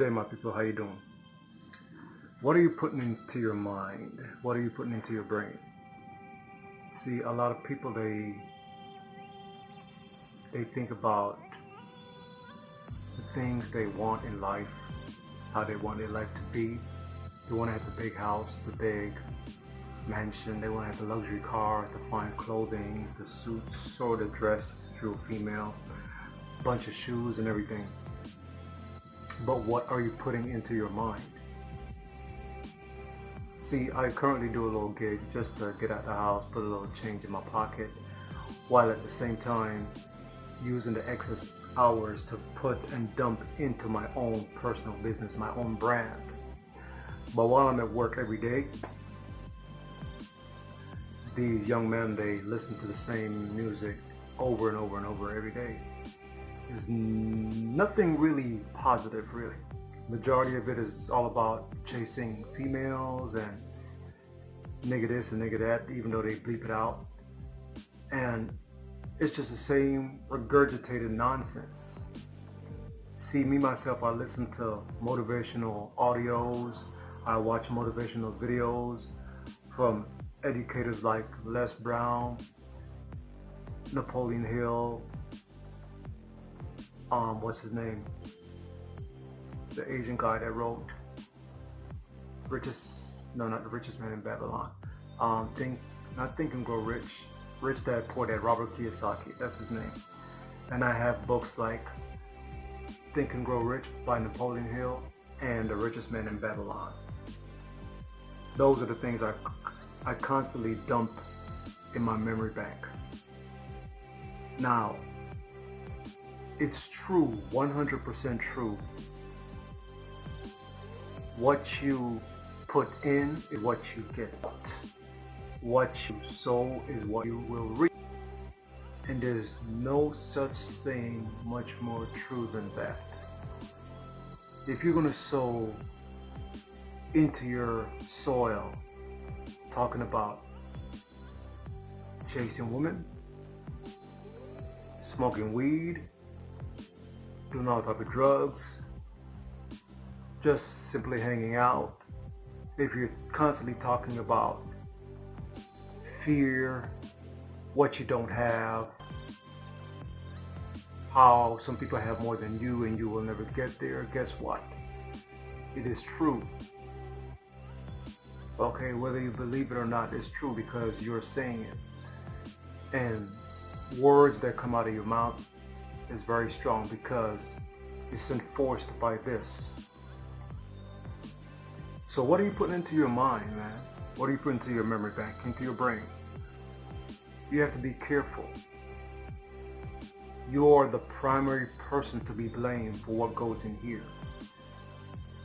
day, my people. How you doing? What are you putting into your mind? What are you putting into your brain? See, a lot of people, they think about the things they want in life, how they want their life to be. They want to have the big house, the big mansion. They want to have the luxury cars, the fine clothing, the suits, or the dress if you're a female, bunch of shoes and everything. But what are you putting into your mind? See, I currently do a little gig just to get out the house, put a little change in my pocket, while at the same time using the excess hours to put and dump into my own personal business, my own brand. But while I'm at work every day, these young men, they listen to the same music over and over and over every day. There's nothing really positive, really. Majority of it is all about chasing females and nigga this and nigga that, even though they bleep it out. And it's just the same regurgitated nonsense. See, me myself, I listen to motivational audios. I watch motivational videos from educators like Les Brown, Napoleon Hill, what's his name? The Asian guy that wrote not the richest man in Babylon. Not Think and Grow Rich, Rich Dad Poor Dad, Robert Kiyosaki, that's his name. And I have books like Think and Grow Rich by Napoleon Hill and The Richest Man in Babylon. Those are the things I constantly dump in my memory bank. Now, it's true, 100% true. What you put in is what you get out. What you sow is what you will reap. And there's no such saying much more true than that. If you're going to sow into your soil, talking about chasing women, smoking weed, doing all type of drugs, just simply hanging out, if you're constantly talking about fear, what you don't have, how some people have more than you and you will never get there, guess what? It is true. Okay, whether you believe it or not, it's true because you're saying it. And words that come out of your mouth is very strong because it's enforced by this. So what are you putting into your mind, man? What are you putting into your memory bank, into your brain? You have to be careful. You are the primary person to be blamed for what goes in here.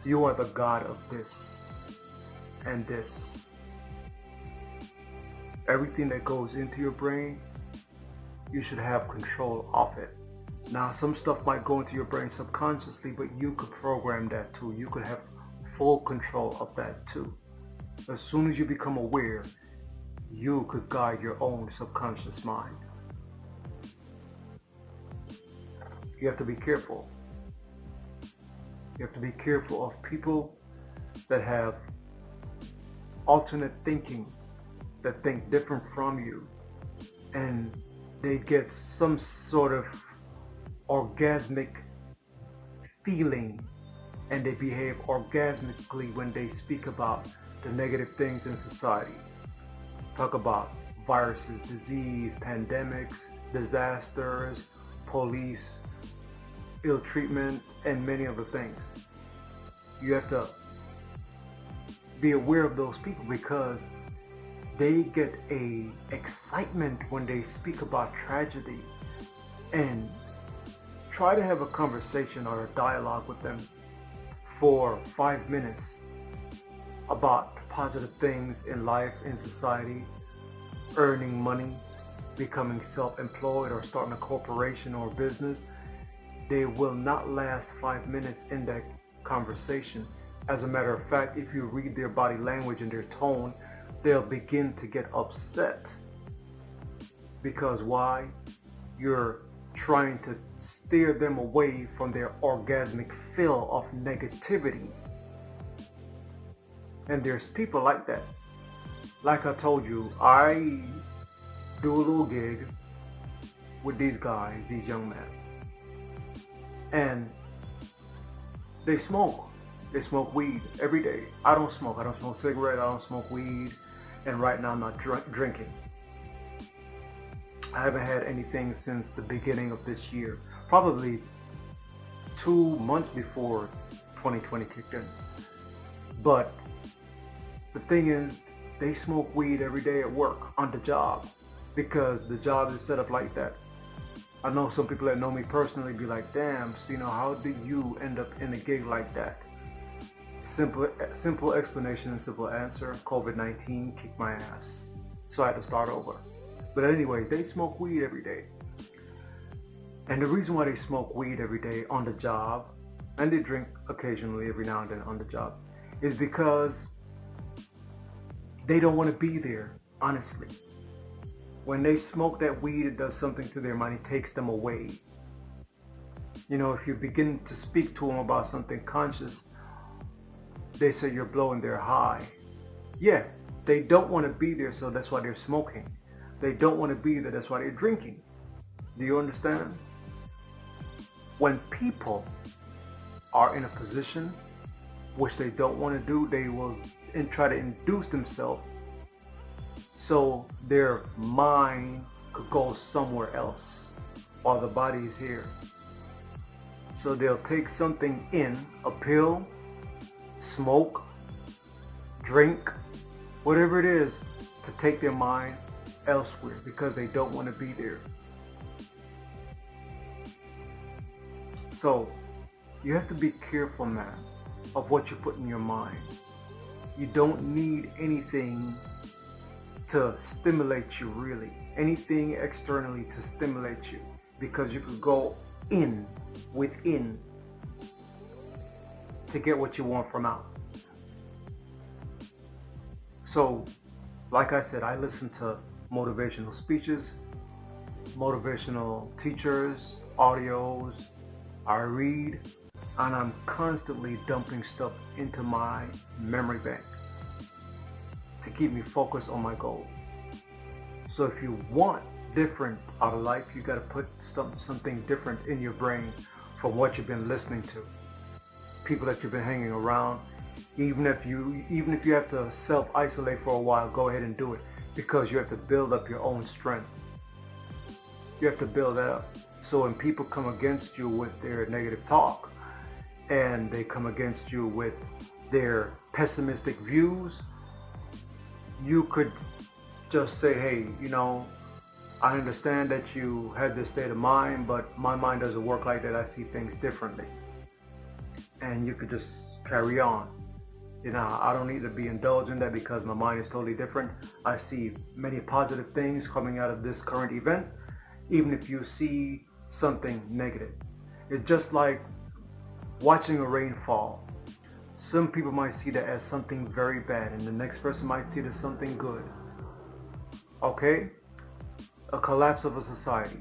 You are the god of this and this. Everything that goes into your brain, you should have control of it. Now, some stuff might go into your brain subconsciously, but you could program that too. You could have full control of that too. As soon as you become aware, you could guide your own subconscious mind. You have to be careful. You have to be careful of people that have alternate thinking, that think different from you, and they get some sort of orgasmic feeling and they behave orgasmically when they speak about the negative things in society. Talk about viruses, disease, pandemics, disasters, police, ill treatment, and many other things. You have to be aware of those people because they get a excitement when they speak about tragedy, and try to have a conversation or a dialogue with them for 5 minutes about positive things in life, in society, earning money, becoming self-employed or starting a corporation or business. They will not last 5 minutes in that conversation. As a matter of fact, if you read their body language and their tone, they'll begin to get upset. Because why? You're trying to steer them away from their orgasmic fill of negativity. And there's people like that. Like I told you, I do a little gig with these guys, these young men. And they smoke. They smoke weed every day. I don't smoke. I don't smoke cigarettes. I don't smoke weed. And right now I'm not drinking. I haven't had anything since the beginning of this year. Probably 2 months before 2020 kicked in. But the thing is, they smoke weed every day at work, on the job, because the job is set up like that. I know some people that know me personally be like, damn, Cno, how did you end up in a gig like that? Simple explanation and simple answer. COVID-19 kicked my ass. So I had to start over. But anyways, they smoke weed every day. And the reason why they smoke weed every day on the job, and they drink occasionally every now and then on the job, is because they don't want to be there, honestly. When they smoke that weed, it does something to their mind. It takes them away. You know, if you begin to speak to them about something conscious, they say you're blowing their high. Yeah, they don't want to be there, so that's why they're smoking. They don't want to be there, that's why they're drinking. Do you understand? When people are in a position which they don't want to do, they will try to induce themselves so their mind could go somewhere else while the body is here. So they'll take something in, a pill, smoke, drink, whatever it is, to take their mind elsewhere because they don't want to be there. So you have to be careful, man, of what you put in your mind. You don't need anything to stimulate you, really. Anything externally to stimulate you, because you could go within to get what you want from out. So, like I said, I listen to motivational speeches, motivational teachers, audios. I read, and I'm constantly dumping stuff into my memory bank to keep me focused on my goal. So if you want different out of life, you got to put something different in your brain from what you've been listening to, people that you've been hanging around. Even if you have to self-isolate for a while, go ahead and do it, because you have to build up your own strength. You have to build that up. So when people come against you with their negative talk, and they come against you with their pessimistic views, you could just say, hey, you know, I understand that you had this state of mind, but my mind doesn't work like that. I see things differently. And you could just carry on. You know, I don't need to be indulged in that because my mind is totally different. I see many positive things coming out of this current event, even if you see something negative. It's just like watching a rainfall. Some people might see that as something very bad, and the next person might see it as something good. Okay? A collapse of a society.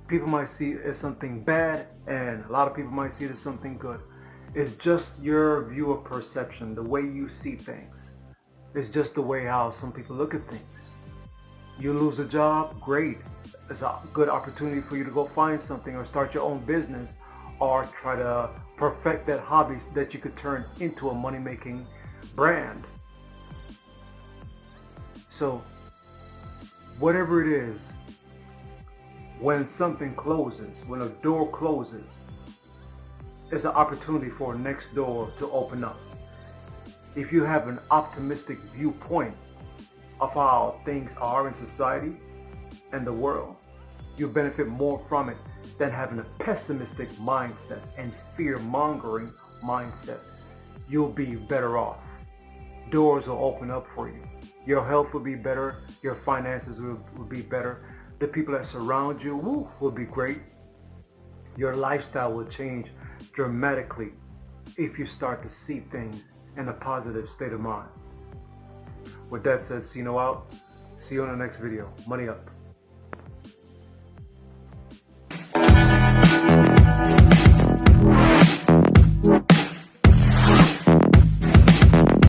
People might see it as something bad, and a lot of people might see it as something good. It's just your view of perception, the way you see things. It's just the way how some people look at things. You lose a job, great. It's a good opportunity for you to go find something or start your own business or try to perfect that hobby that you could turn into a money-making brand. So whatever it is, when something closes, when a door closes, it's an opportunity for a next door to open up. If you have an optimistic viewpoint of how things are in society and the world, you benefit more from it than having a pessimistic mindset and fear-mongering mindset. You'll be better off. Doors will open up for you. Your health will be better. Your finances will be better. The people that surround you will be great. Your lifestyle will change dramatically if you start to see things in a positive state of mind. With that said, Cno out. See you on the next video. Money up.